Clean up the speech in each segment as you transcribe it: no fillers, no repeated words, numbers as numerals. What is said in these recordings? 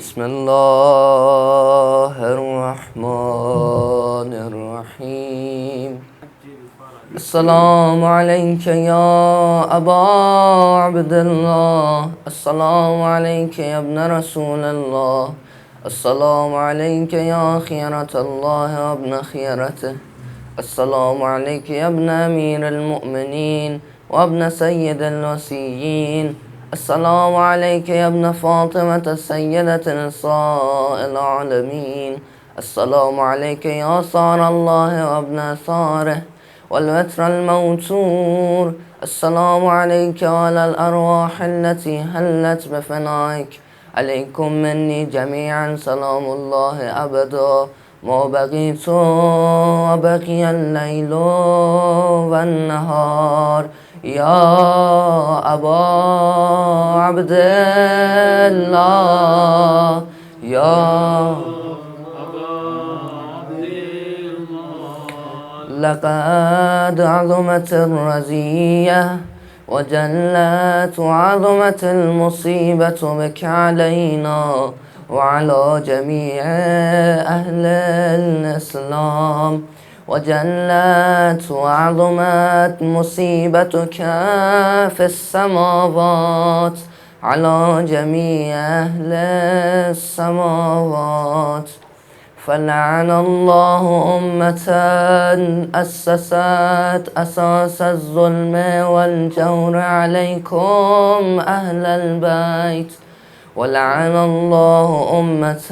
بسم الله الرحمن الرحيم. السلام عليك يا أبا عبد الله، السلام عليك يا ابن رسول الله، السلام عليك يا خيرة الله وابن خيرته، السلام عليك يا ابن أمير المؤمنين وابن سيد الوصيين، السلام عليك يا ابن فاطمة سيدة نساء العالمين، السلام عليك يا صار الله وابن ثاره والوتر الموتور، السلام عليك وعلى الأرواح التي هلت بفنائك، عليكم مني جميعا سلام الله أبدا ما بقيت وبقي الليل والنهار. يا أبا عبد الله، يا لقد عظمت الرزية وجلت وعظمت المصيبة بك علينا وعلى جميع أهل الإسلام، وجلت وعظمت مصيبتك في السماوات على جميع أهل السماوات. فلعن الله أمة أسست أساس الظلم والجور عليكم أهل البيت، ولعن الله أمة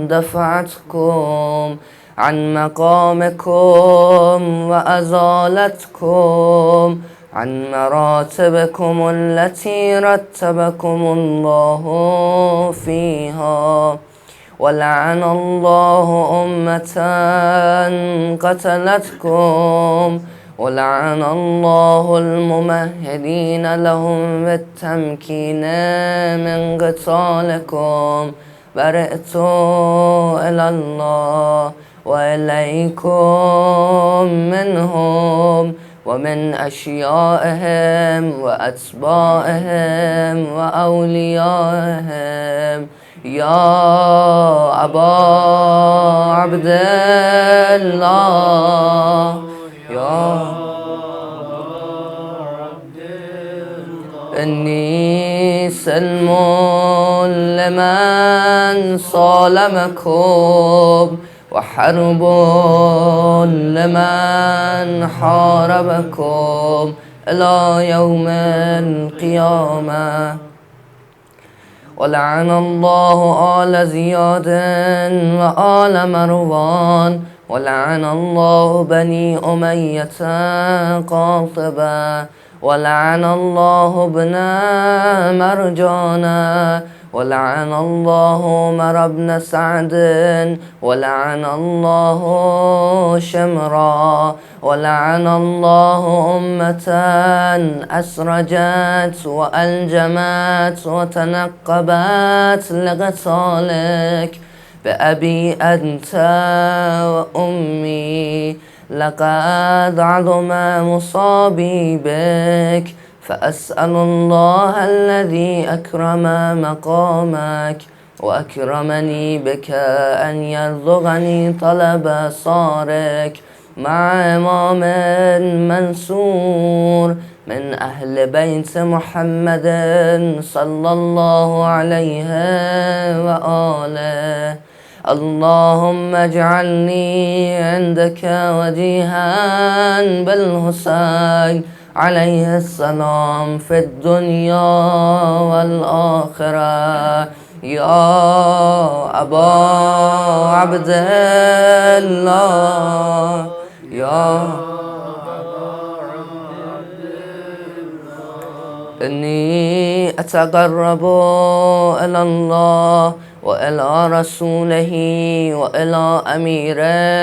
دفعتكم عن مقامكم وأزالتكم عن مراتبكم التي رتبكم الله فيها، ولعن الله أمة قتلتكم، ولعن الله الممهدين لهم بالتمكين من قتالكم. برئت إلى الله وإليكم منهم ومن أشيائهم وأتباعهم وأوليائهم. يا أبا عبد الله، يا إني سلم لمن صالمكم وحرب لمن حاربكم إلى يوم القيامة. ولعن الله آل زياد وآل مروان، ولعن الله بني أمية قاطبة، ولعن الله ابن مرجانا، ولعن الله عمر بن سعد، ولعن الله شمرا، ولعن الله أمة أسرجت وألجمت وتنقبت لقتالك بأبي أنت وأمي. لقد عظم مصابي بك، فأسأل الله الذي أكرم مقامك وأكرمني بك أن يرزقني طلب صارك مع إمام منصور من أهل بيت محمد صلى الله عليه وآله. اللهم اجعلني عندك وجيها بالحسين عليه السلام في الدنيا والآخرة. يا أبا عبد الله، يا إني أتقرب إلى الله وإلى رسوله وإلى أمير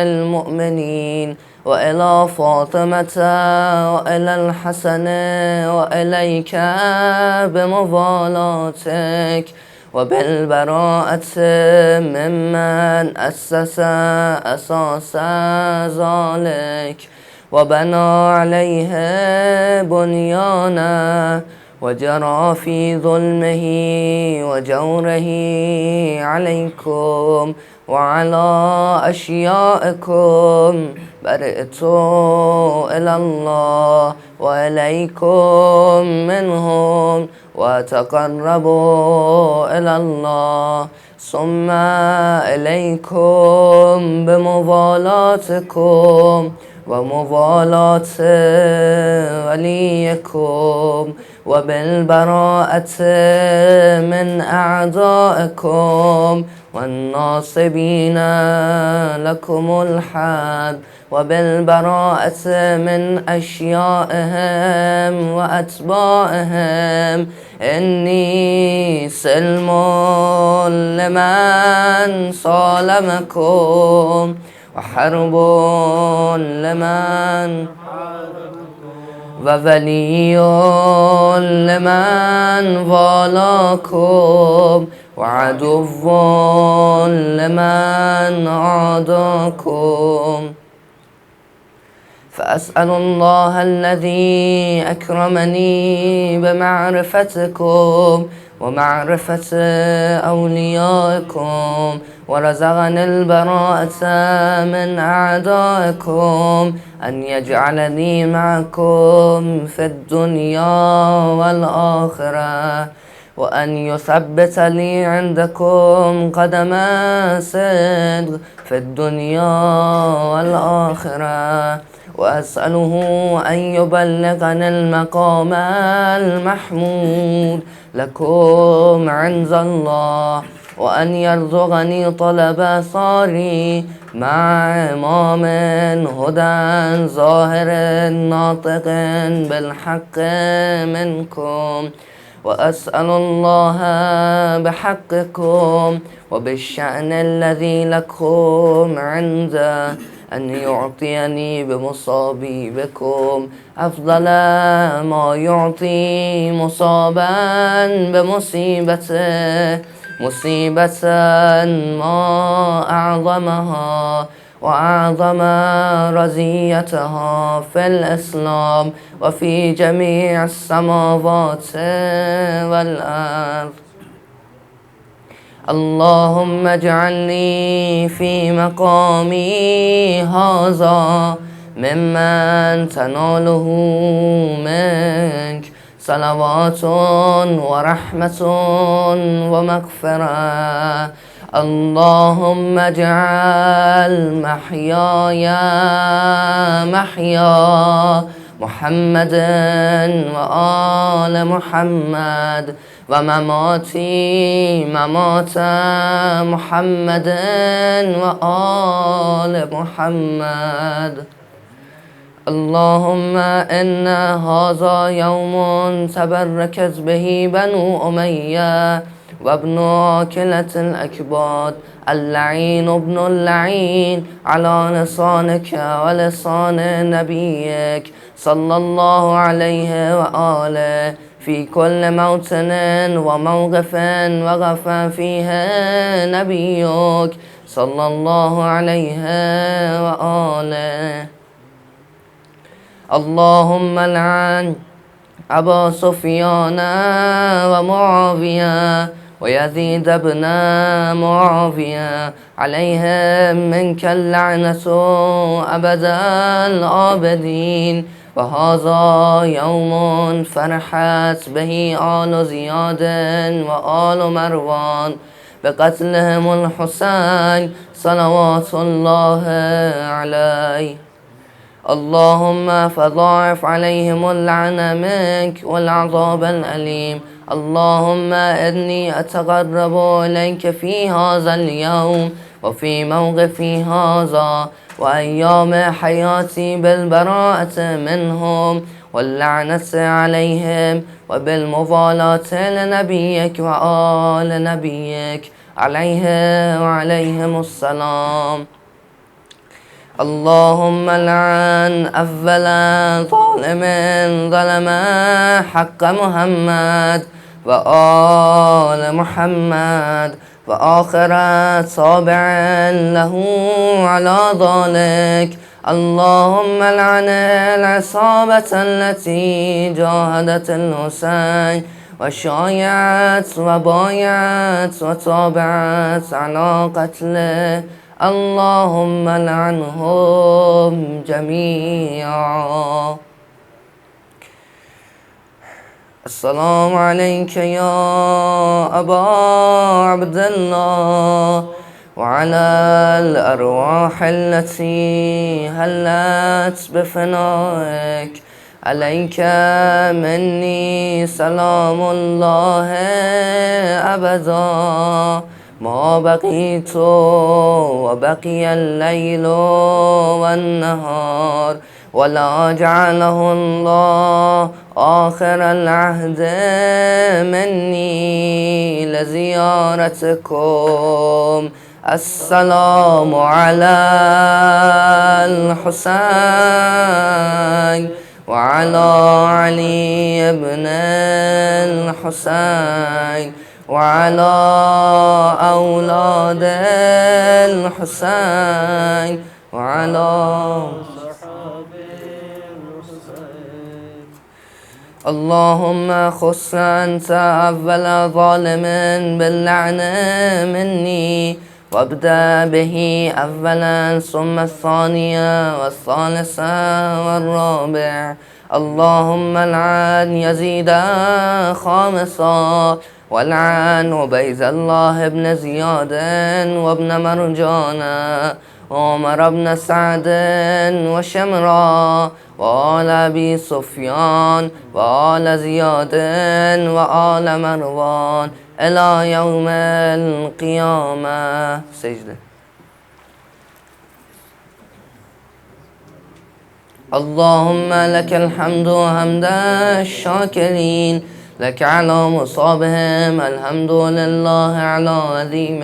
المؤمنين وإلى فاطمة وإلى الحسن وإليك بموالاتك وبالبراءة ممن أسس أساس ذلك وبنى عليه بنيانا وجرى في ظلمه وجوره عليكم وعلى أشيائكم برئت إلى الله وإليكم منهم وتقربوا إلى الله ثم إليكم بموالاتكم وموالاة وليكم وبالبراءة من أعدائكم والناصبين لكم الحرب وبالبراءة من أشيائهم وأتباعهم إني سلم لمن صالمكم وحرب لمن وولي لمن والاكم وعدو لمن عاداكم فأسأل الله الذي أكرمني بمعرفتكم ومعرفة أوليائكم ورزقني البراءة من أعدائكم أن يجعلني معكم في الدنيا والآخرة وأن يثبت لي عندكم قدم صدق في الدنيا والآخرة وأسأله أن يبلغني المقام المحمود لكم عند الله وأن يرزقني طلب ثاري مع إمام هدى ظاهر ناطق بالحق منكم وأسأل الله بحقكم وبالشأن الذي لكم عنده أن يعطيني بمصابي بكم أفضل ما يعطي مصابا بمصيبته مصيبة ما أعظمها وأعظم رزيتها في الإسلام وفي جميع السماوات والأرض. اللهم اجعلني في مقامي هذا ممن تناله منك صلوات ورحمة ومغفرة. اللهم اجعل محياي محيا محمد وآل محمد ومماتي ممات محمد وآل محمد. اللهم إن هذا يوم تبركت به بنو أمية وابن آكلة الأكباد اللعين ابن اللعين على لسانك ولسان نبيك صلى الله عليه وآله في كل موطن وموقف وقف فيه نبيك صلى الله عليه وآله. اللهم لعن أبا سفيان ومعاوية ويزيد بن معاوية عليهم منك اللعنة أبد الآبدين. وهذا يوم فرحت به آل زياد وآل مروان بقتلهم الحسين صلوات الله عليه. اللهم فضاعف عليهم اللعنة منك والعذاب الأليم. اللهم إني أتقرب إليك في هذا اليوم وفي موقفي هذا وأيام حياتي بالبراءة منهم واللعنة عليهم وبالموالاة لنبيك وآل نبيك عليه وعليهم السلام. اللهم لعن أول ظالم ظلم حق محمد وآل محمد وآخر تابع له على ذلك. اللهم لعن العصابة التي جاهدت الحسين وشايعت وبايعت وتابعت على قتله، اللهم لعنهم جميعا. السلام عليك يا أبا عبد الله وعلى الأرواح التي هلت بفنائك، عليك مني سلام الله أبدا ما بقيت وبقي الليل والنهار، ولا جعله الله آخر العهد مني لزيارتكم. السلام على الحسين وعلى علي بن الحسين وعلى أولاد الحسين وعلى اللهم خص أنت أول ظالم باللعن مني، وابدأ به أولا ثم الثانية والثالثة والرابع. اللهم العن يزيد خامسا، والعن عبيد الله بن زياد وابن مرجان وعمر بن سعد وشمرا وآل أبي سفيان وآل زياد وآل مروان إلى يوم القيامة. سجدة. اللهم لك الحمد حمد الشاكرين، لك على مصابهم الحمد لله على عظيم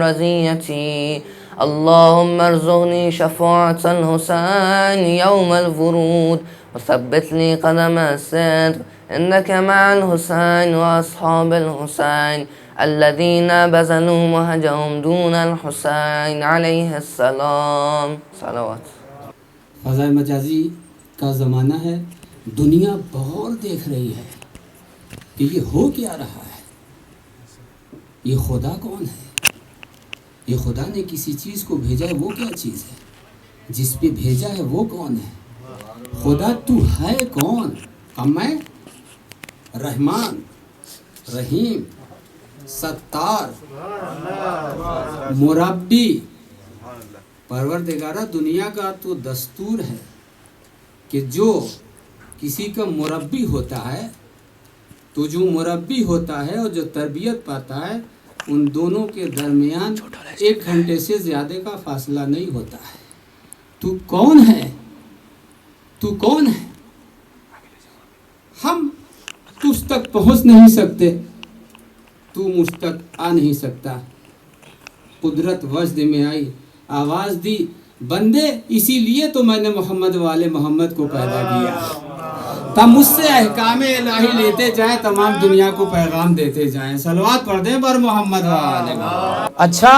رزيتي. اللهم ارزقني شفاعة الحسين يوم الورود، وثبت لي قدم الصدق إنك مع الحسين وأصحاب الحسين الذين بذلوا مهجهم دون الحسين عليه السلام. صلوات. فضائے مجازی کا زمانہ ہے، دنیا بغور دیکھ رہی ہے کہ یہ ہو کیا رہا ہے، یہ خدا کون ہے، یہ خدا نے کسی چیز کو بھیجا ہے وہ کیا چیز ہے، جس پہ بھیجا ہے وہ کون ہے، خدا تو ہے کون؟ میں رحمان رحیم ستار مربی پروردگارہ، دنیا کا تو دستور ہے کہ جو کسی کا مربی ہوتا ہے تو جو مربی ہوتا ہے اور جو تربیت پاتا ہے ان دونوں کے درمیان 1 گھنٹے سے زیادہ کا فاصلہ نہیں ہوتا ہے. تو کون ہے؟ تو کون ہے؟ ہم تجھ تک پہنچ نہیں سکتے، تو مجھ تک آ نہیں سکتا. قدرت وجد میں آئی، آواز دی بندے، اسی لیے تو میں نے محمد والے محمد کو پیدا کیا تم مجھ سے احکام الہی لیتے جائیں، تمام دنیا کو پیغام دیتے جائیں. صلوات پڑھ دیں بر محمد والے محمد. اچھا،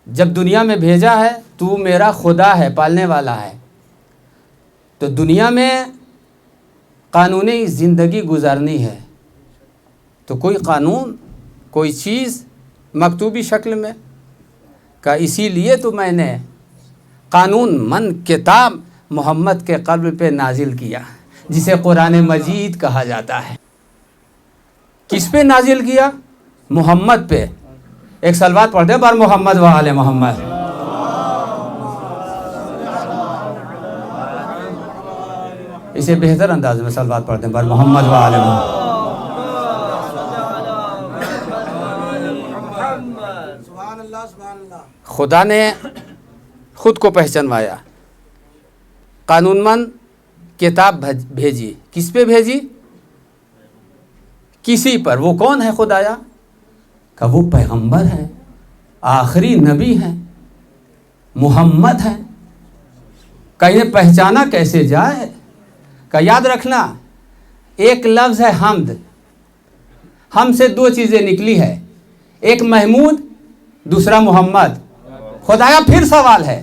جب دنیا میں بھیجا ہے تو میرا خدا ہے، پالنے والا ہے، تو دنیا میں قانونی زندگی گزارنی ہے تو کوئی قانون، کوئی چیز مکتوبی شکل میں کا، اسی لیے تو میں نے قانون من کتاب محمد کے قلب پہ نازل کیا، جسے قرآن مجید کہا جاتا ہے. کس پہ نازل کیا؟ محمد پہ. ایک صلوات پڑھ دیں بر محمد و آل محمد. اسے بہتر انداز میں صلوات پڑھ دیں بر محمد و آل محمد. خدا نے خود کو پہچانوایا، قانون مند کتاب بھیجی. کس پہ بھیجی؟ کسی پر. وہ کون ہے خدایا؟ کہ وہ پیغمبر ہے، آخری نبی ہے، محمد ہے. کہ انہیں پہچانا کیسے جائے؟ کہ یاد رکھنا ایک لفظ ہے حمد، ہم سے 2 چیزیں نکلی ہے، ایک محمود، دوسرا محمد. خدایا پھر سوال ہے،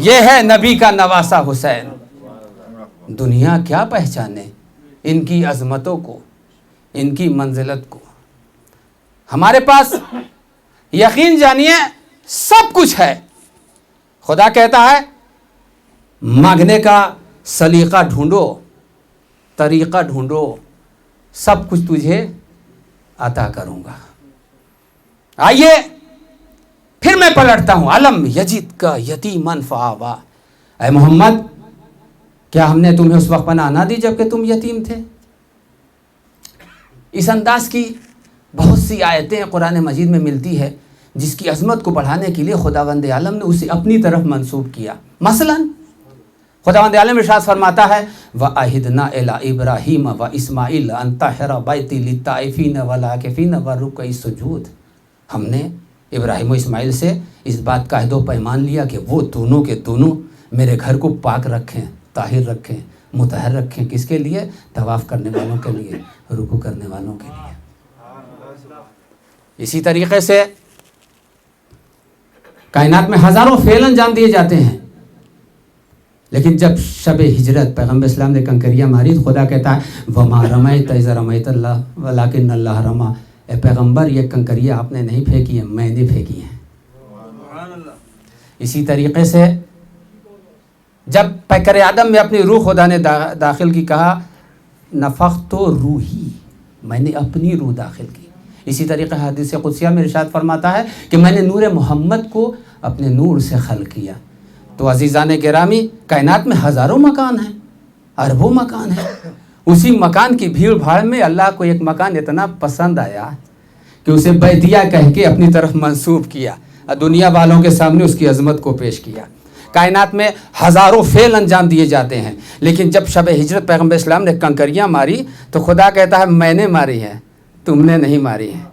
یہ ہے نبی کا نواسا حسین. دنیا کیا پہچانے ان کی عظمتوں کو، ان کی منزلت کو. ہمارے پاس یقین جانیے سب کچھ ہے. خدا کہتا ہے مانگنے کا سلیقہ ڈھونڈو، طریقہ ڈھونڈو، سب کچھ تجھے عطا کروں گا. آئیے پھر میں پلٹتا ہوں. علم یجد کا یتیمن فآوا. اے محمد کیا ہم نے تمہیں اس وقت پناہ نہ دی جب کہ تم یتیم تھے؟ اس انداز کی بہت سی آیتیں قرآن مجید میں ملتی ہے جس کی عظمت کو بڑھانے کے لیے خداوند عالم نے اسے اپنی طرف منسوب کیا. مثلا خداوند عالم ارشاد فرماتا ہے وَأَعِدْنَا إِلَىٰ إِبْرَاهِيمَ وَإِسْمَاعِيلَ أَن طَهِّرَ بَيْتِي لِلطَّائِفِينَ وَالْعَاكِفِينَ وَالرُّكَّعِ السُّجُودِ. ہم نے ابراہیم و اسماعیل سے اس بات کا عہد و پیمان لیا کہ وہ دونوں کے دونوں میرے گھر کو پاک رکھیں، طاہر رکھیں، مطہر رکھیں. کس کے لیے؟ طواف کرنے والوں کے لیے، رکوع کرنے والوں کے لیے. اسی طریقے سے کائنات میں ہزاروں فعل انجام دیے جاتے ہیں، لیکن جب شب ہجرت پیغمبر اسلام نے کنکریاں ماری تو خدا کہتا ہے وَمَا رَمَيْتَ إِذْ رَمَيْتَ اللَّهُ وَلَٰكِنَّ اللَّهَ رَمَىٰ. اے پیغمبر یہ کنکریاں آپ نے نہیں پھینکی ہیں، میں نے پھینکی ہیں. اسی طریقے سے جب پیکر آدم میں اپنی روح خدا نے داخل کی، کہا نفخت روحی، میں نے اپنی روح داخل کی. اسی طریقے حدیث قدسیہ میں ارشاد فرماتا ہے کہ میں نے نور محمد کو اپنے نور سے خلق کیا. تو عزیزان گرامی کائنات میں ہزاروں مکان ہیں، اربوں مکان ہیں. اسی مکان کی بھیڑ بھاڑ میں اللہ کو ایک مکان اتنا پسند آیا کہ اسے بیتیہ کہہ کے اپنی طرف منسوب کیا، دنیا والوں کے سامنے اس کی عظمت کو پیش کیا. کائنات میں ہزاروں فعل انجام دیے جاتے ہیں، لیکن جب شب ہجرت پیغمبر اسلام نے کنکریاں ماری تو خدا کہتا ہے میں نے ماری ہیں، تم نے نہیں ماری ہیں.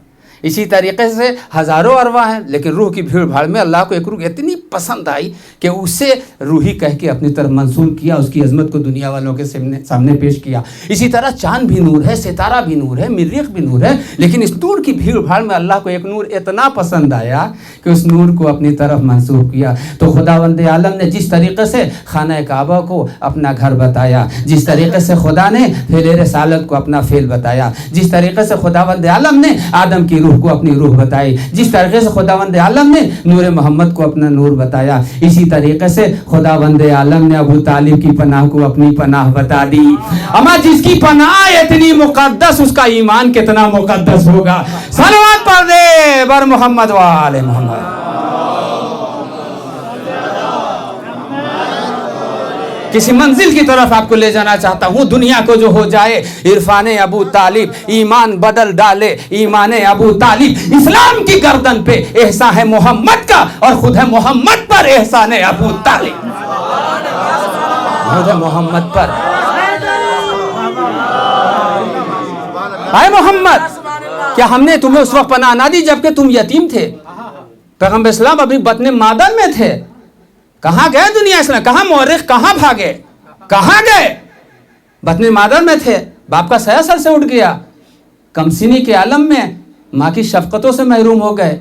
اسی طریقے سے ہزاروں ارواح ہیں، لیکن روح کی بھیڑ بھاڑ میں اللہ کو ایک روح اتنی پسند آئی کہ اسے روحی کہہ کے اپنی طرف منسوب کیا، اس کی عظمت کو دنیا والوں کے سامنے پیش کیا. اسی طرح چاند بھی نور ہے، ستارہ بھی نور ہے، مریخ بھی نور ہے، لیکن اس نور کی بھیڑ بھاڑ میں اللہ کو ایک نور اتنا پسند آیا کہ اس نور کو اپنی طرف منسوب کیا. تو خداوند عالم نے جس طریقے سے خانہ کعبہ کو اپنا گھر بتایا، جس طریقے سے خدا نے فعل رسالت کو اپنا فعل بتایا، جس طریقے سے خداوند عالم نے آدم کی روح کو اپنی روح بتائی، جس طریقے سے خداوند عالم نے نور محمد کو اپنا نور بتایا، اسی طریقے سے خداوند عالم نے ابو طالب کی پناہ کو اپنی پناہ بتا دی. اما جس کی پناہ اتنی مقدس اس کا ایمان کتنا مقدس ہوگا. صلوات پڑھ دے بر محمد و آل محمد. کسی منزل کی طرف آپ کو لے جانا چاہتا ہوں، دنیا کو جو ہو جائے عرفان ابو طالب، ایمان بدل ڈالے ایمان ابو طالب. اسلام کی گردن پہ احسان ہے محمد کا اور خود ہے محمد پر احسان ہے ابو طالب. خود ہے محمد پر. اے محمد کیا ہم نے تمہیں اس وقت پناہ نہ دی جب کہ تم یتیم تھے؟ پیغمبر اسلام ابھی بطن مادر میں تھے. کہاں گئے دنیا اسلام؟ کہاں مورخ؟ کہاں بھاگے؟ کہاں گئے؟ بطن مادر میں تھے، باپ کا سایہ سر سے اٹھ گیا، کمسنی کے عالم میں ماں کی شفقتوں سے محروم ہو گئے.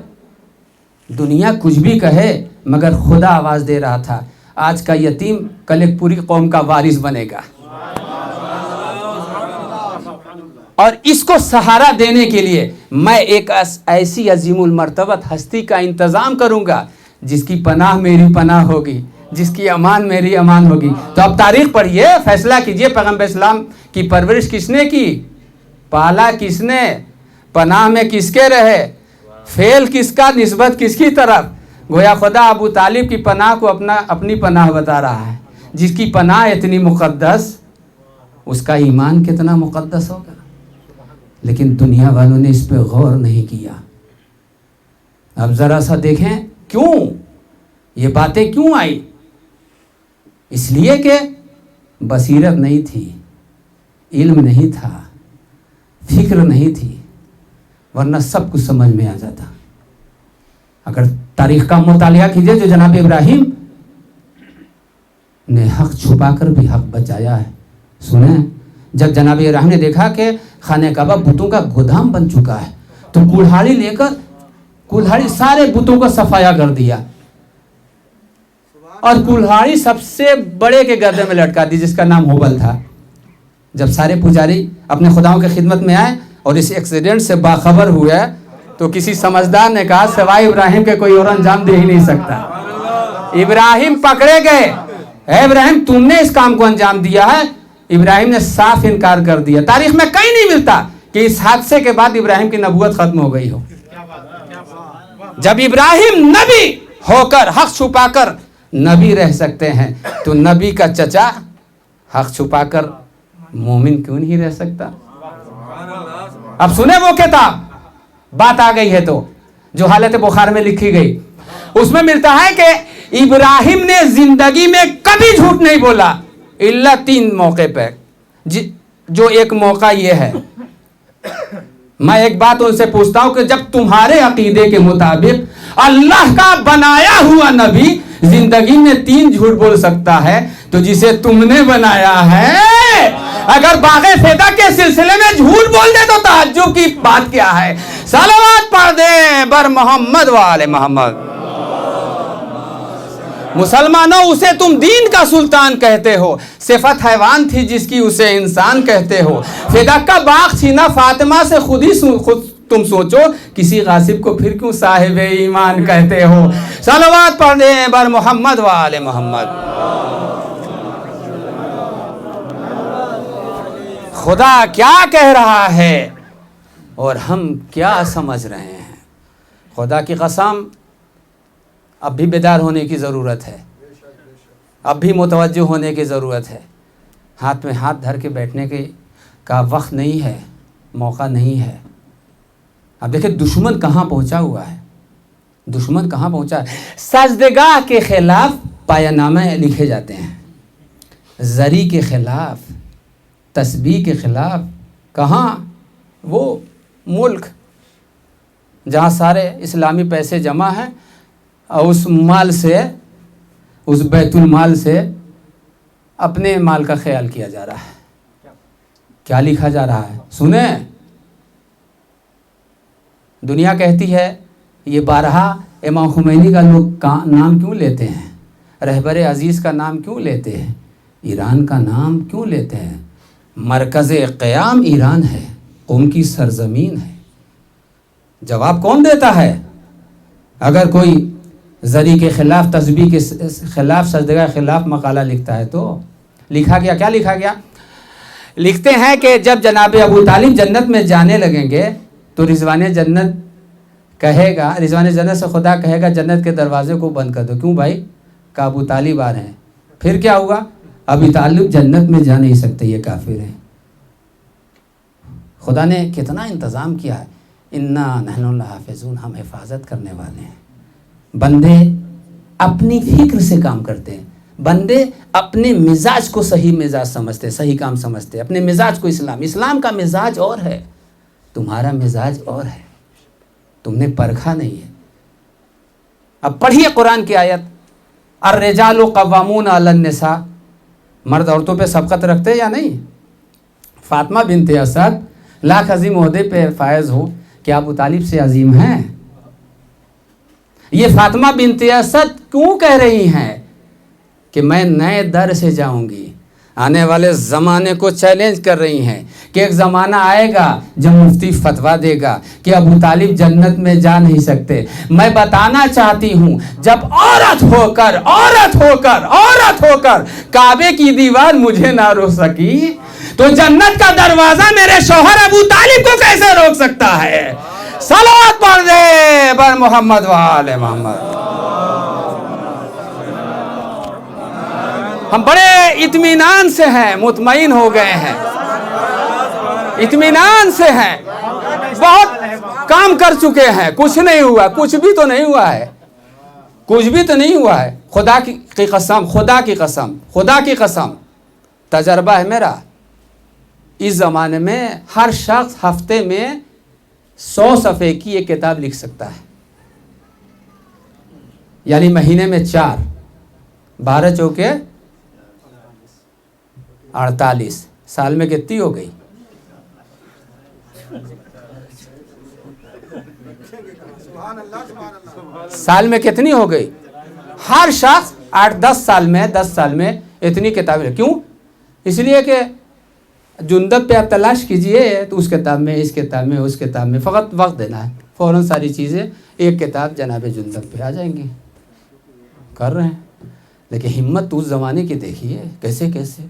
دنیا کچھ بھی کہے مگر خدا آواز دے رہا تھا آج کا یتیم کل ایک پوری قوم کا وارث بنے گا. اور اس کو سہارا دینے کے لیے میں ایک ایسی عظیم المرتبت ہستی کا انتظام کروں گا جس کی پناہ میری پناہ ہوگی، جس کی امان میری امان ہوگی. تو اب تاریخ پڑھیے، فیصلہ کیجئے پیغمبر اسلام کی پرورش کس نے کی، پالا کس نے، پناہ میں کس کے رہے، فعل کس کا، نسبت کس کی طرف. گویا خدا ابو طالب کی پناہ کو اپنی پناہ بتا رہا ہے. جس کی پناہ اتنی مقدس اس کا ایمان کتنا مقدس ہوگا. لیکن دنیا والوں نے اس پہ غور نہیں کیا. اب ذرا سا دیکھیں کیوں یہ باتیں کیوں آئی. اس لیے کہ بصیرت نہیں تھی، علم نہیں تھا، فکر نہیں تھی، ورنہ سب کچھ سمجھ میں آ جاتا. اگر تاریخ کا مطالعہ کیجئے جو جناب ابراہیم نے حق چھپا کر بھی حق بچایا ہے. سنیں جب جناب ابراہیم نے دیکھا کہ خانہ کعبہ بتوں کا گودام بن چکا ہے تو کلہاڑی لے کر کلہاڑی سارے بتوں کو صفایا کر دیا. اور کلہاڑی سب سے بڑے کے گردے میں لٹکا دی جس کا نام ہوبل تھا. جب سارے پجاری اپنے خداؤں کی خدمت میں آئے اور اس ایکسیڈنٹ سے باخبر ہوئے تو کسی سمجھدار نے کہا سوائے ابراہیم کے کوئی اور انجام دے ہی نہیں سکتا. ابراہیم پکڑے گئے. اے ابراہیم تم نے اس کام کو انجام دیا ہے. ابراہیم نے صاف انکار کر دیا. تاریخ میں کہیں نہیں ملتا کہ اس حادثے کے بعد ابراہیم کی نبوت ختم ہو گئی ہو. جب ابراہیم نبی ہو کر حق چھپا کر نبی رہ سکتے ہیں تو نبی کا چچا حق چھپا کر مومن کیوں نہیں رہ سکتا؟ اب سنیں وہ کتاب بات آ گئی ہے تو جو حالت بخار میں لکھی گئی. اس میں ملتا ہے کہ ابراہیم نے زندگی میں کبھی جھوٹ نہیں بولا الا 3 موقع پہ. جو ایک موقع یہ ہے, میں ایک بات ان سے پوچھتا ہوں کہ جب تمہارے عقیدے کے مطابق اللہ کا بنایا ہوا نبی زندگی میں 3 جھوٹ بول سکتا ہے تو جسے تم نے بنایا ہے اگر باغ فدا کے سلسلے میں جھوٹ بول دے تو تعجب کی بات کیا ہے؟ صلوات پڑھ دیں بر محمد و آل محمد. مسلمانوں اسے تم دین کا سلطان کہتے ہو, صفت حیوان تھی جس کی اسے انسان کہتے ہو. فدا کا باغ چھینا فاطمہ سے خود تم سوچو, کسی غاصب کو پھر کیوں صاحب ایمان کہتے ہو؟ صلوات پڑھ دیں بر محمد و آل محمد. خدا کیا کہہ رہا ہے اور ہم کیا سمجھ رہے ہیں؟ خدا کی قسم اب بھی بیدار ہونے کی ضرورت ہے, اب بھی متوجہ ہونے کی ضرورت ہے. ہاتھ میں ہاتھ دھر کے بیٹھنے کا وقت نہیں ہے, موقع نہیں ہے. اب دیکھیں دشمن کہاں پہنچا ہوا ہے, دشمن کہاں پہنچا ہے. سجدگاہ کے خلاف پایہ نامے لکھے جاتے ہیں, زری کے خلاف, تسبیح کے خلاف. کہاں؟ وہ ملک جہاں سارے اسلامی پیسے جمع ہیں اور اس مال سے, اس بیت المال سے اپنے مال کا خیال کیا جا رہا ہے. کیا لکھا جا رہا ہے سنیں. دنیا کہتی ہے یہ بارہا امام خمینی کا لوگ نام کیوں لیتے ہیں, رہبر عزیز کا نام کیوں لیتے ہیں, ایران کا نام کیوں لیتے ہیں؟ مرکز قیام ایران ہے, قوم کی سرزمین ہے. جواب کون دیتا ہے؟ اگر کوئی زری کے خلاف, تسبیح کے خلاف, سجدہ کے خلاف مقالہ لکھتا ہے تو لکھا گیا, کیا لکھا گیا؟ لکھتے ہیں کہ جب جناب ابو طالب جنت میں جانے لگیں گے تو رضوان جنت کہے گا, رضوان جنت سے خدا کہے گا جنت کے دروازے کو بند کر دو. کیوں بھائی؟ کہ ابو طالب آ رہے ہیں. پھر کیا ہوگا؟ ابو طالب جنت میں جا نہیں سکتے, یہ کافر ہیں. خدا نے کتنا انتظام کیا ہے. انا نحن لحافظون, ہم حفاظت کرنے والے ہیں. بندے اپنی فکر سے کام کرتے ہیں, بندے اپنے مزاج کو صحیح مزاج سمجھتے, صحیح کام سمجھتے, اپنے مزاج کو اسلام کا مزاج اور ہے, تمہارا مزاج اور ہے, تم نے پرکھا نہیں ہے. اب پڑھیے قرآن کی آیت, الرجال قوامون علی النساء, مرد عورتوں پہ سبقت رکھتے یا نہیں؟ فاطمہ بنت اسد لاکھ عظیم عہدے پہ فائز ہو, کیا ابو طالب سے عظیم ہیں؟ یہ فاطمہ بنت اسد کیوں کہہ رہی ہیں کہ میں نئے در سے جاؤں گی؟ آنے والے زمانے کو چیلنج کر رہی ہیں کہ ایک زمانہ آئے گا جب مفتی فتویٰ دے گا کہ ابو طالب جنت میں جا نہیں سکتے. میں بتانا چاہتی ہوں جب عورت ہو کر کعبے کی دیوار مجھے نہ روک سکی تو جنت کا دروازہ میرے شوہر ابو طالب کو کیسے روک سکتا ہے؟ صلوات پڑھ دے بر محمد و آل محمد. ہم بڑے اطمینان سے ہیں, مطمئن ہو گئے ہیں, اطمینان سے ہیں, بہت کام کر چکے ہیں, کچھ نہیں ہوا, کچھ بھی تو نہیں ہوا ہے, کچھ بھی تو نہیں ہوا ہے. خدا کی قسم تجربہ ہے میرا. اس زمانے میں ہر شخص ہفتے میں 100 صفحے کی ایک کتاب لکھ سکتا ہے, یعنی مہینے میں 4, 12 چوکے 48, سال میں کتنی ہو گئی؟ سال میں کتنی ہو گئی؟ ہر شخص 8-10 سال میں 10 سال میں اتنی کتابیں. کیوں؟ اس لیے کہ جندب پہ آپ تلاش کیجئے تو اس کتاب میں اس کتاب میں اس کتاب میں فقط وقت دینا ہے، فوراً ساری چیزیں ایک کتاب جناب جندب پہ آ جائیں گی. کر رہے ہیں، لیکن ہمت تو اس زمانے کی دیکھیے کیسے کیسے.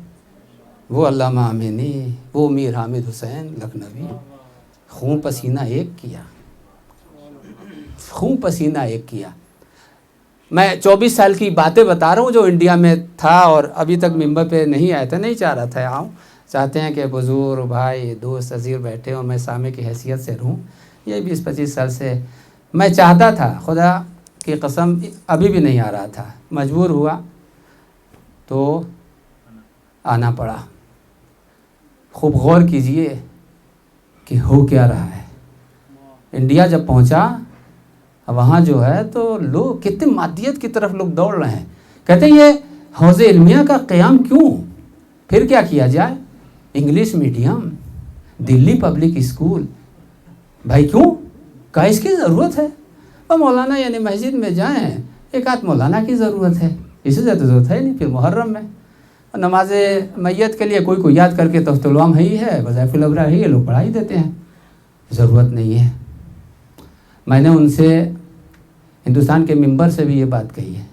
وہ علامہ امینی، وہ میر حامد حسین لکھنوی، خون پسینہ ایک کیا، خون پسینہ ایک کیا. میں 24 سال کی باتیں بتا رہا ہوں جو انڈیا میں تھا اور ابھی تک ممبر پہ نہیں آیا تھا. نہیں چاہ رہا تھا آؤں، چاہتے ہیں کہ بزرگ بھائی دوست عزیز بیٹھے اور میں سامع کی حیثیت سے رہوں. یہ 20-25 سال سے میں چاہتا تھا، خدا کی قسم ابھی بھی نہیں آ رہا تھا، مجبور ہوا تو آنا پڑا. خوب غور کیجئے کہ ہو کیا رہا ہے. انڈیا جب پہنچا وہاں جو ہے تو لوگ کتنے مادیت کی طرف لوگ دوڑ رہے ہیں. کہتے ہیں یہ حوض علمیہ کا قیام کیوں؟ پھر کیا کیا جائے؟ انگلش میڈیم، دلی پبلک اسکول. بھائی کیوں؟ کہا اس کی ضرورت ہے. اور مولانا یعنی مسجد میں جائیں، ایک آدھ مولانا کی ضرورت ہے، اس سے زیادہ ضرورت ہے نہیں. پھر محرم میں نماز میت کے لیے کوئی کو یاد کر کے تحفۃ العوام ہے ہی ہے، وظائف الابرار ہے، یہ لوگ پڑھا ہی دیتے ہیں. ضرورت نہیں ہے. میں نے ان سے ہندوستان کے ممبر سے بھی یہ بات کہی ہے،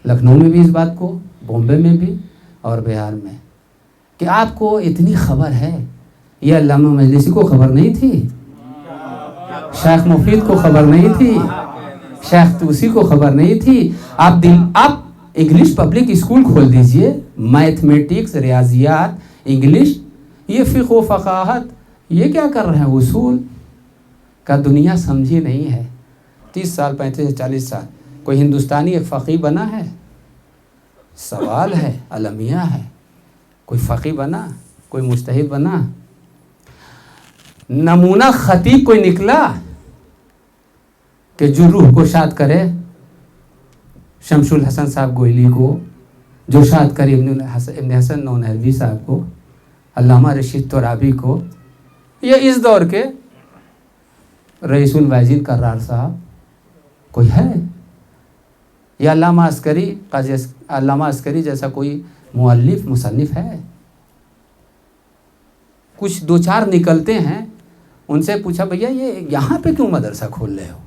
لکھنؤ میں بھی اس بات کو، بامبے میں بھی اور بہار میں، کہ آپ کو اتنی خبر ہے. یہ علامہ مجلسی کو خبر نہیں تھی، شیخ مفید کو خبر نہیں تھی، شیخ توسی کو خبر نہیں تھی. آپ انگلش پبلک اسکول کھول دیجئے، میتھمیٹکس، ریاضیات، انگلش، یہ فقہ و فقاہت، یہ کیا کر رہے ہیں؟ اصول کا دنیا سمجھی نہیں ہے. 30 سال 35 40 سال کوئی ہندوستانی ایک فقیہ بنا ہے؟ سوال ہے، المیہ ہے. کوئی فقیہ بنا؟ کوئی مجتہد بنا؟ نمونہ خطیب کوئی نکلا کہ جو روح کو شاد کرے؟ شمس الحسن صاحب گوئلی کو، جو شاد کرے ابن حسن نونہروی صاحب کو، علامہ رشید ترابی کو، یہ اس دور کے رئیس الواجد کرار صاحب کوئی ہے؟ یا علامہ عسکری جیسا کوئی مؤلف مصنف ہے؟ کچھ 2-4 نکلتے ہیں، ان سے پوچھا بھیا یہ یہاں پہ کیوں مدرسہ کھول رہے ہو؟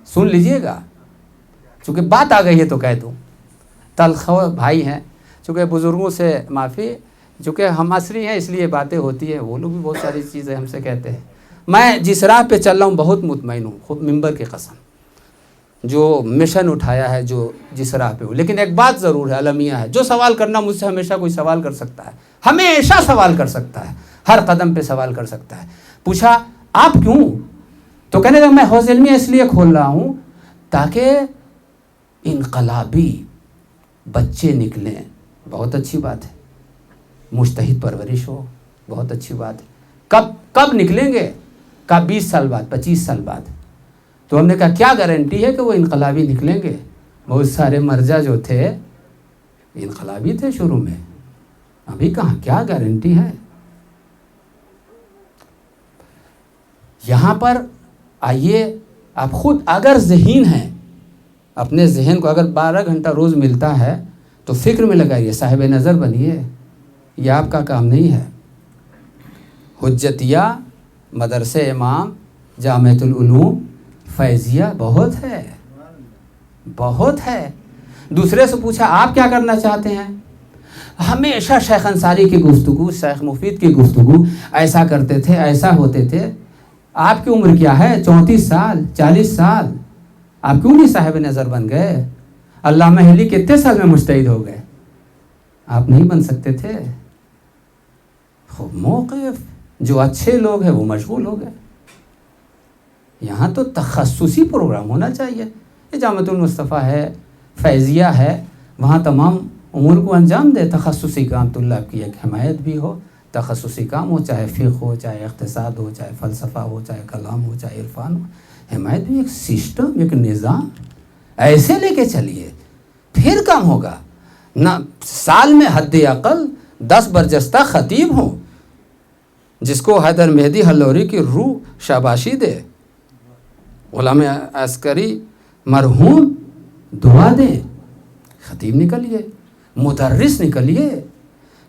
سن لیجئے گا، چونکہ بات آ گئی ہے تو کہہ دوں. تلخ بھائی ہیں، چونکہ بزرگوں سے معافی، چونکہ ہم عصری ہیں اس لیے باتیں ہوتی ہیں، وہ لوگ بھی بہت ساری چیزیں ہم سے کہتے ہیں. میں جس راہ پہ چل رہا ہوں بہت مطمئن ہوں، خود ممبر کی قسم، جو مشن اٹھایا ہے، جو جس راہ پہ ہوں. لیکن ایک بات ضرور ہے، المیہ ہے. جو سوال کرنا مجھ سے ہمیشہ کوئی سوال کر سکتا ہے، ہمیشہ سوال کر سکتا ہے، ہر قدم پہ سوال کر سکتا ہے. پوچھا آپ کیوں؟ تو کہنے لگا میں حوض علمیہ اس لیے کھول رہا ہوں تاکہ انقلابی بچے نکلیں. بہت اچھی بات ہے. مجتہد پرورش ہو، بہت اچھی بات ہے. کب نکلیں گے؟ کہا 20 سال بعد، 25 سال بعد. تو ہم نے کہا کیا گارنٹی ہے کہ وہ انقلابی نکلیں گے؟ بہت سارے مرجع جو تھے انقلابی تھے شروع میں، ابھی کہاں، کیا گارنٹی ہے؟ یہاں پر آئیے، آپ خود اگر ذہین ہیں، اپنے ذہن کو اگر 12 گھنٹہ روز ملتا ہے تو فکر میں لگائیے، صاحب نظر بنیے. یہ آپ کا کام نہیں ہے. حجتیہ، مدرسے امام، جامعۃ العلوم، فیضیہ بہت ہے، بہت ہے. دوسرے سے پوچھا آپ کیا کرنا چاہتے ہیں؟ ہمیشہ شیخ انصاری کی گفتگو، شیخ مفید کی گفتگو، ایسا کرتے تھے، ایسا ہوتے تھے. آپ کی عمر کیا ہے؟ 34 سال، 40 سال. آپ کیوں نہیں صاحب نظر بن گئے؟ علامہ حلی کتنے سال میں مجتہد ہو گئے؟ آپ نہیں بن سکتے تھے؟ خوب موقف، جو اچھے لوگ ہیں وہ مشغول ہو گئے. یہاں تو تخصصی پروگرام ہونا چاہیے. یہ جامعۃ المصطفیٰ ہے، فیضیہ ہے، وہاں تمام امور کو انجام دے. تخصصی کام طلاب کی ایک حمایت بھی ہو، تخصصی کام ہو، چاہے فقہ ہو، چاہے اقتصاد ہو، چاہے فلسفہ ہو، چاہے کلام ہو، چاہے عرفان ہو. حمایت بھی ایک سسٹم، ایک نظام ایسے لے کے چلیے، پھر کام ہوگا. نہ سال میں حد اقل 10 برجستہ خطیب ہوں، جس کو حیدر مہدی ہلوری کی روح شاباشی دے. علامہ عسکری مرحوم دعا دیں خطیب نکلیے، مدرس نکلیے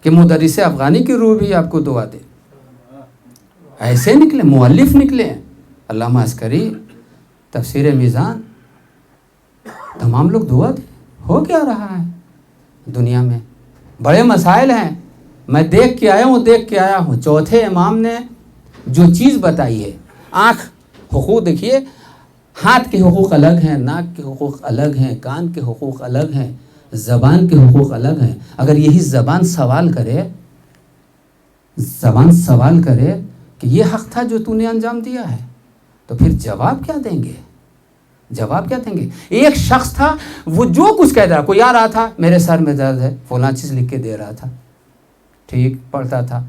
کہ مدرس افغانی کی روح بھی آپ کو دعا دے. ایسے نکلے، مؤلف نکلے. علامہ عسکری، تفسیر میزان، تمام لوگ دعا دیں. ہو کیا رہا ہے دنیا میں؟ بڑے مسائل ہیں. میں دیکھ کے آیا ہوں. چوتھے امام نے جو چیز بتائی ہے، آنکھ حقوق دیکھیے، ہاتھ کے حقوق الگ ہیں، ناک کے حقوق الگ ہیں، کان کے حقوق الگ ہیں، زبان کے حقوق الگ ہیں. اگر یہی زبان سوال کرے کہ یہ حق تھا جو تو نے انجام دیا ہے، تو پھر جواب کیا دیں گے؟ ایک شخص تھا، وہ جو کچھ کہہ رہا، کوئی آ رہا تھا میرے سر میں درد ہے، فلاں چیز لکھ کے دے رہا تھا، ٹھیک پڑھتا تھا.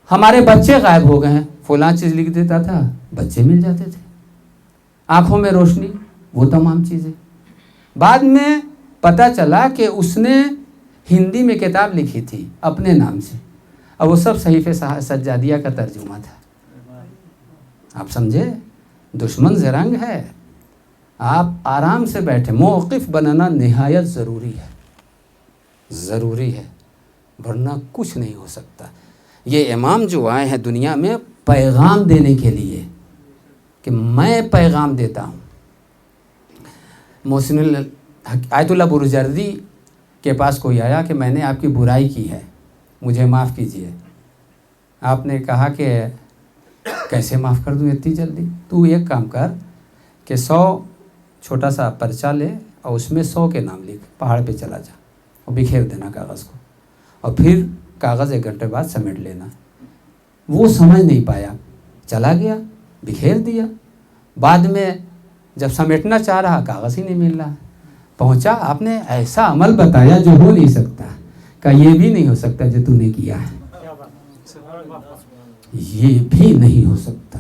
ہمارے بچے غائب ہو گئے ہیں، فلاں چیز لکھ دیتا تھا، بچے مل جاتے تھے. آنکھوں میں روشنی، وہ تمام چیزیں. بعد میں پتہ چلا کہ اس نے ہندی میں کتاب لکھی تھی اپنے نام سے، اور وہ سب صحیفے سجادیہ کا ترجمہ تھا. آپ سمجھے؟ دشمن زرنگ ہے. آپ آرام سے بیٹھے. موقف بنانا نہایت ضروری ہے، ورنہ کچھ نہیں ہو سکتا. یہ امام جو آئے ہیں دنیا میں پیغام دینے کے لیے، کہ میں پیغام دیتا ہوں. محسن آیت اللہ برجردی کے پاس کوئی آیا کہ میں نے آپ کی برائی کی ہے، مجھے معاف کیجیے. آپ نے کہا کہ کیسے معاف کر دوں اتنی جلدی؟ تو ایک کام کر کہ 100 چھوٹا سا پرچہ لے اور اس میں 100 کے نام لکھ، پہاڑ پہ چلا جا اور بکھیر دینا کاغذ کو، اور پھر کاغذ 1 گھنٹے بعد سمیٹ لینا. وہ سمجھ نہیں پایا، چلا گیا، بکھیر دیا. بعد میں جب سمیٹنا چاہ رہا، کاغذ ہی نہیں مل رہا. پہنچا، آپ نے ایسا عمل بتایا جو ہو نہیں سکتا، کہ یہ بھی نہیں ہو سکتا جو تو نے کیا ہے، یہ بھی نہیں ہو سکتا.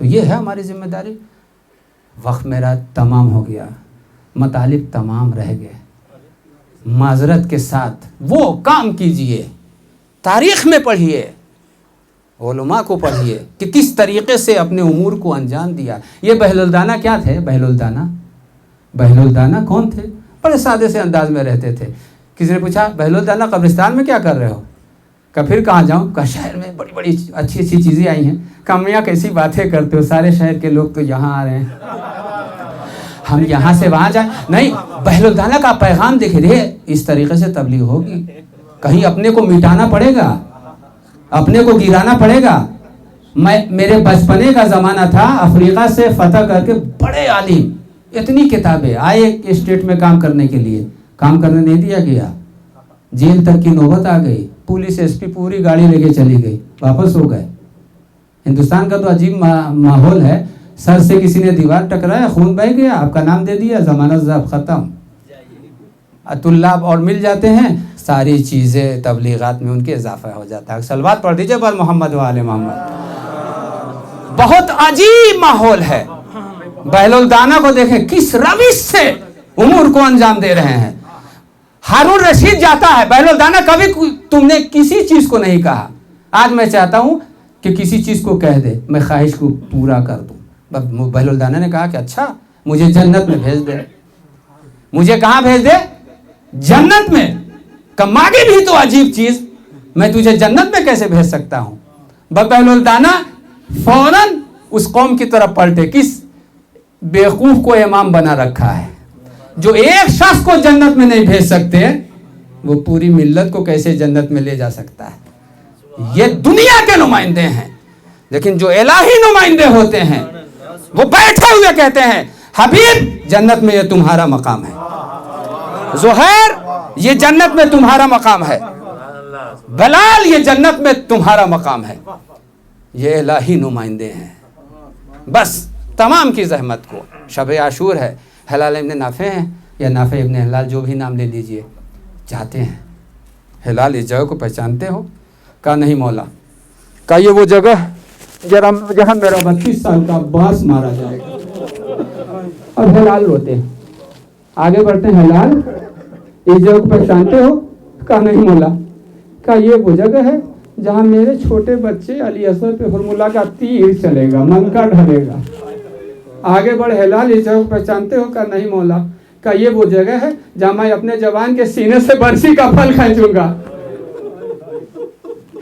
تو یہ ہے ہماری ذمہ داری. وقت میرا تمام ہو گیا، مطالب تمام رہ گئے. معذرت کے ساتھ وہ کام کیجئے، تاریخ میں پڑھیے، علماء کو پڑھیے کہ کس طریقے سے اپنے امور کو انجام دیا. یہ بہلول کیا تھے؟ بہلول کون تھے؟ بڑے سادے سے انداز میں رہتے تھے. کسی نے پوچھا بہلول قبرستان میں کیا کر رہے ہو؟ کہ پھر کہاں جاؤں؟ کہ شہر میں بڑی بڑی اچھی چیزیں آئی ہیں. کمیاں کیسی باتیں کرتے ہو، سارے شہر کے لوگ تو یہاں آ رہے ہیں، ہم یہاں سے وہاں جائیں. نہیں، بہلول کا پیغام دیکھے اس طریقے سے تبلیغ ہوگی. کہیں اپنے کو مٹانا پڑے گا، اپنے کو گرانا پڑے گا. میرے بچپنے کا زمانہ تھا، افریقہ سے فتح کر کے بڑے عالم، اتنی کتابیں آئے اسٹیٹ میں کام کرنے کے لیے، کام کرنے نہیں دیا گیا. جیل تک کی نوبت آ گئی. پولیس ایس پی پوری گاڑی لے کے چلی گئی، واپس ہو گئے. ہندوستان کا تو عجیب ماحول ہے. سر سے کسی نے دیوار ٹکرایا، خون بہہ گیا، آپ کا نام دے دیا، ضمانت ضبط ختم. طلاب اور مل جاتے ہیں، ساری چیزیں تبلیغات میں ان کے اضافہ ہو جاتا ہے. صلوات پڑھ دیجئے بر محمد و آل محمد. بہت عجیب ماحول ہے. بہلول کو دیکھیں کس روش سے امور کو انجام دے رہے ہیں. ہارون رشید جاتا ہے، بہلول کبھی تم نے کسی چیز کو نہیں کہا. آج میں چاہتا ہوں کہ کسی چیز کو کہہ دے، میں خواہش کو پورا کر دوں. بہلول نے کہا کہ اچھا مجھے جنت میں بھیج دے. مجھے کہاں بھیج دے؟ جنت میں. مانگے بھی تو عجیب چیز، میں تجھے جنت میں کیسے بھیج سکتا ہوں؟ بہلول فوراً اس قوم کی طرف پلٹے. کس بیوقوف کو امام بنا رکھا ہے؟ جو ایک شخص کو جنت میں نہیں بھیج سکتے، وہ پوری ملت کو کیسے جنت میں لے جا سکتا ہے؟ یہ دنیا کے نمائندے ہیں، لیکن جو الہی نمائندے ہوتے ہیں وہ بیٹھے ہوئے کہتے ہیں حبیب جنت میں یہ تمہارا مقام ہے، زہیر یہ جنت میں تمہارا مقام ہے، بلال یہ جنت میں تمہارا مقام ہے. یہ الہی نمائندے ہیں. بس تمام کی زحمت کو. شب عاشور ہے، ہلال ابن نافع ہیں یا نافع ابن ہلال، جو بھی نام لے لیجئے، چاہتے ہیں ہلال اس جگہ کو پہچانتے ہو؟ کہا نہیں مولا. کہا یہ وہ جگہ جہاں میرا 32 سال کا عباس مارا جائے گا. اور ہلال روتے ہیں. آگے بڑھتے ہیں، ہلال اس جگہ کو پہچانتے ہو؟ کہا نہیں مولا. کہا یہ وہ جگہ ہے جہاں میرے چھوٹے بچے علی اصغر پہ حرملہ کا تیر چلے گا، منکا ڈھلے گا. آگے بڑھ، ہلال اس جگہ کو پہچانتے ہو؟ کہا نہیں مولا. کہا یہ وہ جگہ ہے جہاں میں اپنے جوان کے سینے سے برسی کا پھل کھینچوں گا.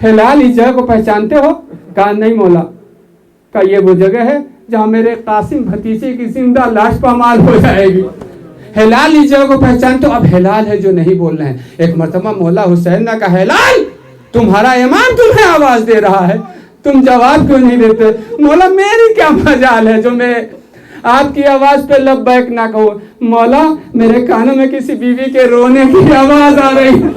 ہلال اس جگہ کو پہچانتے ہو؟ کہا نہیں مولا. کہا یہ وہ جگہ ہے جہاں میرے قاسم بھتیجے کی زندہ لاش پامال ہو جائے گی. ہلال اس جگہ کو پہچانتے ہو؟ اب ہلال ہے جو نہیں بول رہے ہیں. ایک مرتبہ مولا حسین نے کہا ہلال تمہارا امام تمہیں آواز دے رہا ہے, تم جواب کیوں نہیں دیتے؟ مولا میری کیا مجال ہے جو میں آپ کی آواز پہ لبیک نہ کہوں. مولا میرے کانوں میں کسی بیوی کے رونے کی آواز آ رہی ہے.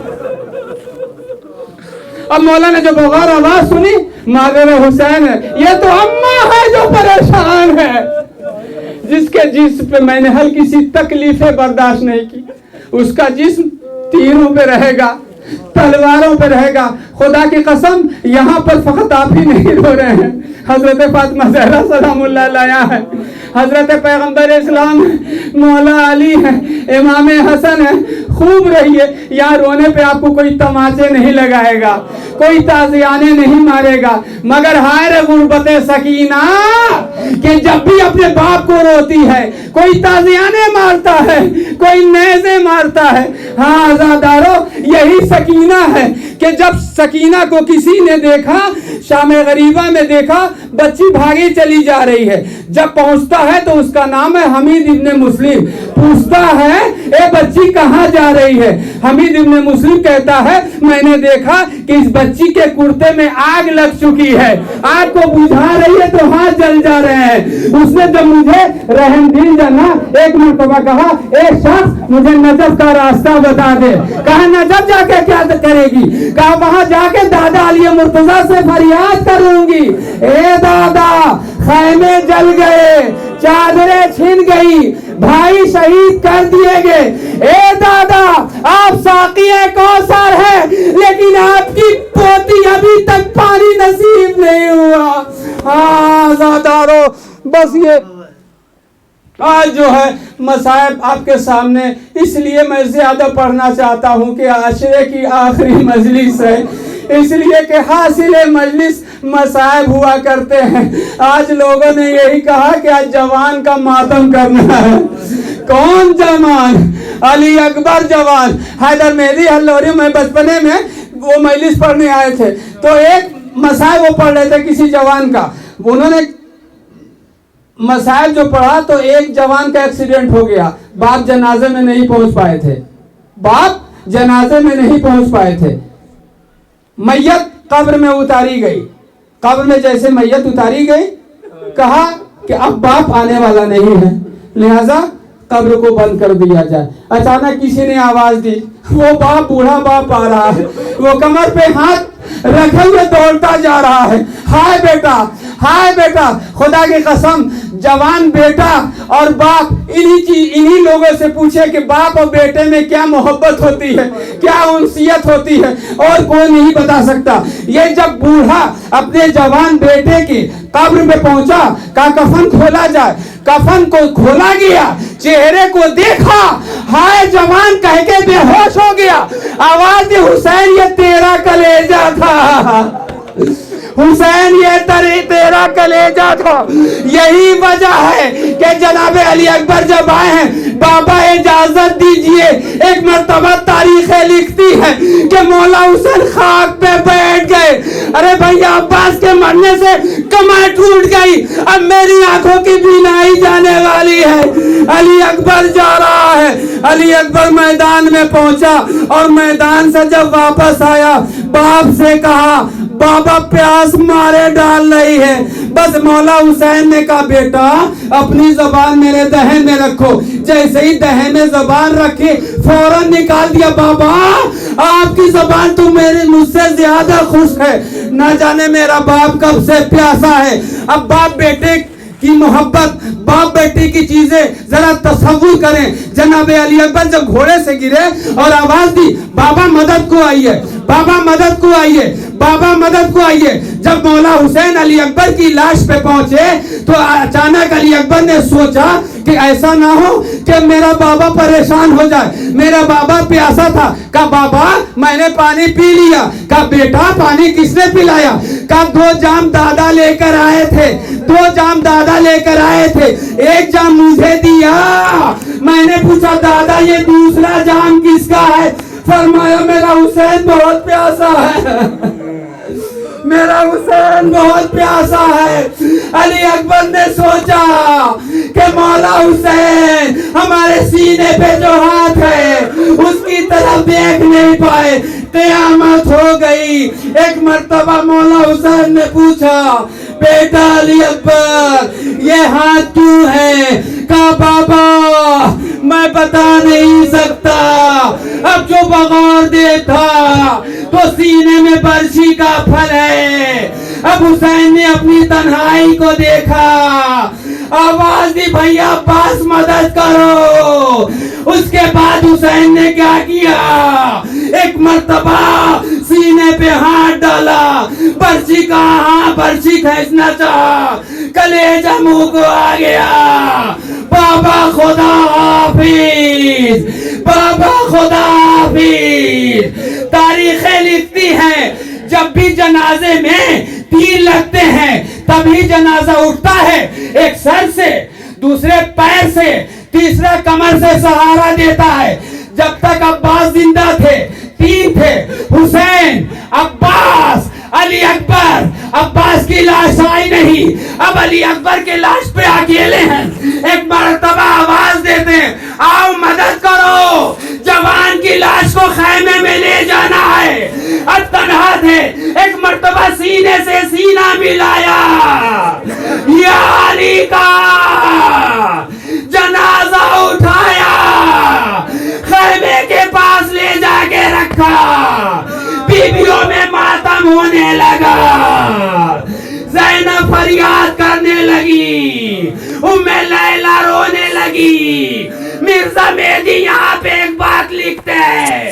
اب مولا نے جو بغیر آواز سنی, مادر حسین ہے, یہ تو اماں ہے جو پریشان ہے, جس کے جسم پہ میں نے ہلکی سی تکلیفیں برداشت نہیں کی. اس کا جسم تیروں پہ رہے گا, تلواروں پہ رہے گا. خدا کی قسم یہاں پر فقط آپ ہی نہیں رو رہے ہیں, حضرت فاطمہ زہرا سلام اللہ علیہا ہے, حضرت پیغمبر اسلام مولا علی ہے, امام حسن ہے. خوب رہیے, یہاں رونے پہ آپ کو کوئی تماچے نہیں لگائے گا, کوئی تازیانے نہیں مارے گا. مگر ہائے غربت سکینہ کہ جب بھی اپنے باپ کو روتی ہے کوئی تازیانے مارتا ہے, کوئی نیزے مارتا ہے. ہاں آزادارو یہی سکینہ ہے کہ جب سکینہ کو کسی نے دیکھا, شام غریبہ میں دیکھا بچی بھاگی چلی جا رہی ہے, جب پہنچتا ہے تو اس کا نام ہے حمید ابن مسلم. پوچھتا ہے اے بچی کہاں جا رہی ہے؟ حمید ابن مسلم کہتا ہے میں نے دیکھا کہ اس بچی کے کرتے میں آگ لگ چکی ہے, آگ کو بجھا رہی ہے تو ہاتھ جل جا رہے ہیں. اس نے جب مجھے رحم دل جانا ایک مرتبہ کہا ایک شخص مجھے نجف کا راستہ بتا دے. کہا نجف جا کے کیا کرے گی؟ کہا وہاں جا کے دادا علی مرتضیٰ سے فریاد کروں گی, اے دادا خیمے جل گئے, چادریں چھن گئی, بھائی شہید کر دیے گئے. اے دادا آپ ساقی کوثر ہے لیکن آپ کی پوتی ابھی تک پانی نصیب نہیں ہوا. ہاں زادارو بس یہ آج جو ہے مصائب آپ کے سامنے, اس لیے میں زیادہ پڑھنا چاہتا ہوں کہ عاشرے کی آخری مجلس ہے, اس لیے کہ حاصل مجلس مصائب ہوا کرتے ہیں. آج لوگوں نے یہی کہا کہ آج جوان کا ماتم کرنا ہے. کون جوان؟ علی اکبر جوان. حیدر مہدی ہلوری میں بچپنے میں وہ مجلس پڑھنے آئے تھے تو ایک مصائب وہ پڑھ رہے تھے کسی جوان کا. انہوں نے مسائل جو پڑھا تو ایک جوان کا ایکسیڈنٹ ہو گیا, باپ جنازے میں نہیں پہنچ پائے تھے, باپ جنازے میں نہیں پہنچ پائے تھے. میت قبر میں اتاری گئی, قبر میں جیسے میت اتاری گئی کہا کہ اب باپ آنے والا نہیں ہے لہذا قبر کو بند کر دیا جائے. اچانک کسی نے آواز دی, وہ باپ بوڑھا باپ آ رہا ہے, وہ کمر پہ ہاتھ رکھے ہوئے دوڑتا جا رہا ہے. ہائے بیٹا, ہائے بیٹا. خدا کی قسم جوان بیٹا اور باپ انہی لوگوں سے پوچھے کہ باپ اور بیٹے میں کیا محبت ہوتی ہے, کیا انسیت ہوتی ہے, اور کوئی نہیں بتا سکتا. یہ جب بوڑھا اپنے جوان بیٹے کی قبر میں پہنچا کہا کفن کھولا جائے. کفن کو کھولا گیا, چہرے کو دیکھا, ہائے جوان کہہ کے بے ہوش ہو گیا. آواز دی حسین یہ تیرا کلیجہ تھا, حسین یہ تیرا کلیجہ تھا. یہی وجہ ہے کہ جناب علی اکبر جب آئے ہیں بابا اجازت دیجئے, ایک مرتبہ تاریخیں لکھتی ہے کہ مولا حسین خاک پہ بیٹھ گئے. ارے بھائی عباس کے مرنے سے کمر ٹوٹ گئی, اب میری آنکھوں کی بینائی جانے والی ہے. علی اکبر جا رہا ہے. علی اکبر میدان میں پہنچا اور میدان سے جب واپس آیا باپ سے کہا بابا پیاس مارے ڈال رہی ہے. بس مولا حسین نے کہا بیٹا اپنی زبان میرے دہن میں رکھو. جیسے ہی دہن میں زبان رکھی فوراً نکال دیا, بابا آپ کی زبان تو میرے مجھ سے زیادہ خشک ہے, نہ جانے میرا باپ کب سے پیاسا ہے. اب باپ بیٹے کی محبت, باپ بیٹی کی چیزیں ذرا تصور کریں. جناب علی اکبر جب گھوڑے سے گرے اور آواز دی بابا مدد کو آئیے, بابا مدد کو آئیے, بابا مدد کو آئیے. جب مولا حسین علی اکبر کی لاش پہ پہنچے تو اچانک علی اکبر نے سوچا کہ ایسا نہ ہو کہ میرا بابا پریشان ہو جائے, میرا بابا پیاسا تھا. کہا بابا میں نے پانی پی لیا. کہا بیٹا پانی کس نے پلایا؟ کہا 2 جام دادا لے کر آئے تھے, 2 جام دادا لے کر آئے تھے, 1 جام مجھے دیا. میں نے پوچھا دادا یہ دوسرا جام کس کا ہے؟ فرمایا میرا حسین بہت پیاسا ہے, میرا حسین بہت پیاسا ہے. علی اکبر نے سوچا کہ مولا حسین ہمارے سینے پہ جو ہاتھ ہے اس کی طرف دیکھ نہیں پائے. قیامت ہو گئی. ایک مرتبہ مولا حسین نے پوچھا بیٹا علی اکبر یہ ہاتھ کیوں ہے؟ کہا بابا میں بتا نہیں سکتا, اب جو بغور دیتا تو سینے میں برچھی کا پھل ہے. اب حسین نے اپنی تنہائی کو دیکھا, آواز دی بھیا عباس مدد کرو. اس کے بعد حسین نے کیا کیا؟ ایک مرتبہ سینے پہ ہاتھ ڈالا, برچھی کا برچھی کھینچنا چاہا, کلیجہ منہ کو آ گیا. بابا خدا حافظ, بابا خدا حافظ. تاریخیں لکھتی ہیں جب بھی جنازے میں تیر لگتے ہیں تبھی جنازہ اٹھتا ہے. ایک سر سے, دوسرے پیر سے, تیسرا کمر سے سہارا دیتا ہے. جب تک عباس زندہ تھے 3 تھے, حسین, عباس, علی اکبر. عباس کی لاش آئی نہیں, اب علی اکبر کے لاش پہ اکیلے ہیں. ایک مرتبہ آواز دیتے ہیں آؤ مدد کرو, جوان کی لاش کو خیمے میں لے جانا ہے. اب تنہا تھے. ایک مرتبہ سینے سے سینہ ملایا, یا علی کا جنازہ اٹھایا, خیمے کے پاس لے جا کے رکھا. بیویوں میں ماتم ہونے لگا. زینب فریاد کرنے لگی, ام لیلا رونے لگی. مرزا مہدی یہاں پہ ایک بات لکھتے ہیں,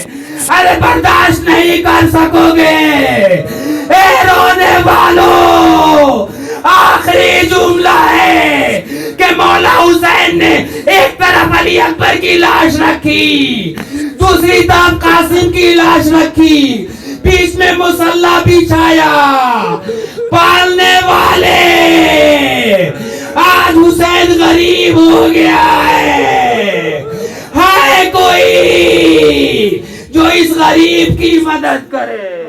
ارے برداشت نہیں کر سکو گے اے رونے والوں. آخری جملہ ہے کہ مولا حسین نے ایک طرف علی اکبر کی لاش رکھی, دوسری طرف قاسم کی لاش رکھی, بیچ میں مصلی بچھایا. پالنے والے, آج حسین غریب ہو گیا ہے. ہائے کوئی جو اس غریب کی مدد کرے.